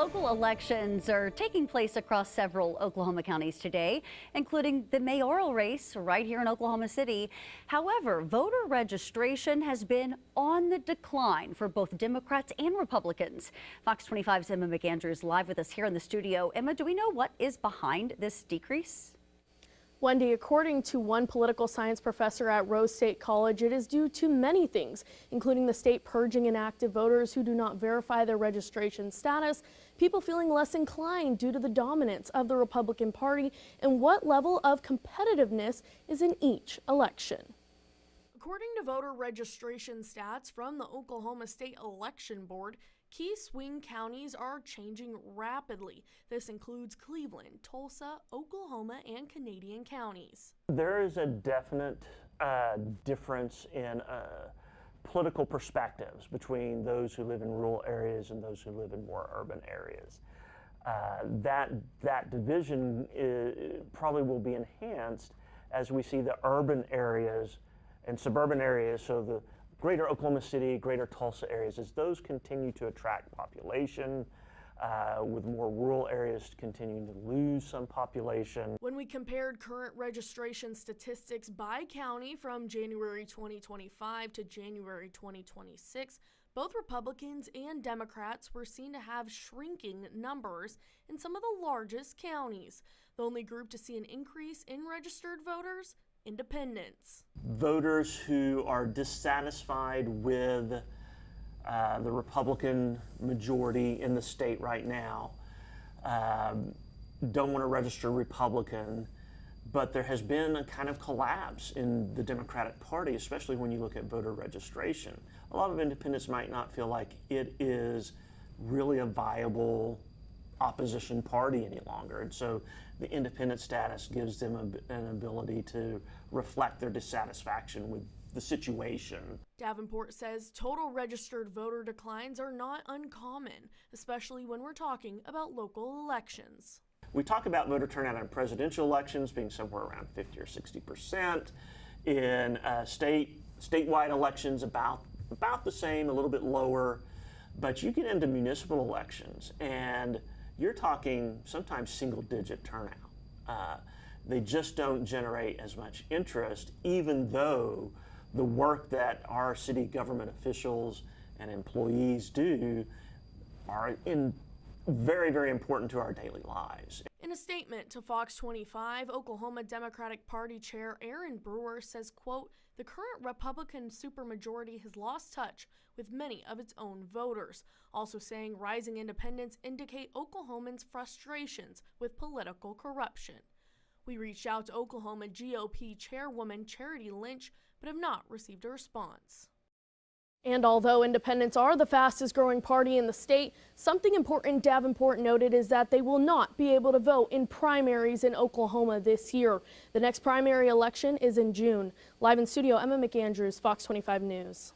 Local elections are taking place across several Oklahoma counties today, including the mayoral race right here in Oklahoma City. However, voter registration has been on the decline for both Democrats and Republicans. Fox 25's Emma McAndrew is live with us here in the studio. Emma, do we know what is behind this decrease? Wendy, according to one political science professor at Rose State College, it is due to many things, including the state purging inactive voters who do not verify their registration status, people feeling less inclined due to the dominance of the Republican Party, and what level of competitiveness is in each election. According to voter registration stats from the Oklahoma State Election Board, key swing counties are changing rapidly. This includes Cleveland, Tulsa, Oklahoma, and Canadian counties. There is a definite difference in political perspectives between those who live in rural areas and those who live in more urban areas. That division probably will be enhanced as we see the urban areas and suburban areas, so the greater Oklahoma City, greater Tulsa areas, as those continue to attract population, with more rural areas continuing to lose some population. When we compared current registration statistics by county from January 2025 to January 2026, both Republicans and Democrats were seen to have shrinking numbers in some of the largest counties. The only group to see an increase in registered voters, independents. Voters who are dissatisfied with the Republican majority in the state right now don't want to register Republican, but there has been a kind of collapse in the Democratic Party, especially when you look at voter registration. A lot of independents might not feel like it is really a viable opposition party any longer, and so the independent status gives them an ability to reflect their dissatisfaction with the situation. Davenport says total registered voter declines are not uncommon, especially when we're talking about local elections. We talk about voter turnout in presidential elections being somewhere around 50 or 60%. In statewide elections, about the same, a little bit lower. But you get into municipal elections and you're talking sometimes single-digit turnout. They just don't generate as much interest, even though the work that our city government officials and employees do are very, very important to our daily lives. In a statement to Fox 25, Oklahoma Democratic Party Chair Aaron Brewer says, quote, "The current Republican supermajority has lost touch with many of its own voters," also saying rising independents indicate Oklahomans' frustrations with political corruption. We reached out to Oklahoma GOP Chairwoman Charity Lynch, but have not received a response. And although independents are the fastest growing party in the state, something important Davenport noted is that they will not be able to vote in primaries in Oklahoma this year. The next primary election is in June. Live in studio, Emma McAndrews, Fox 25 News.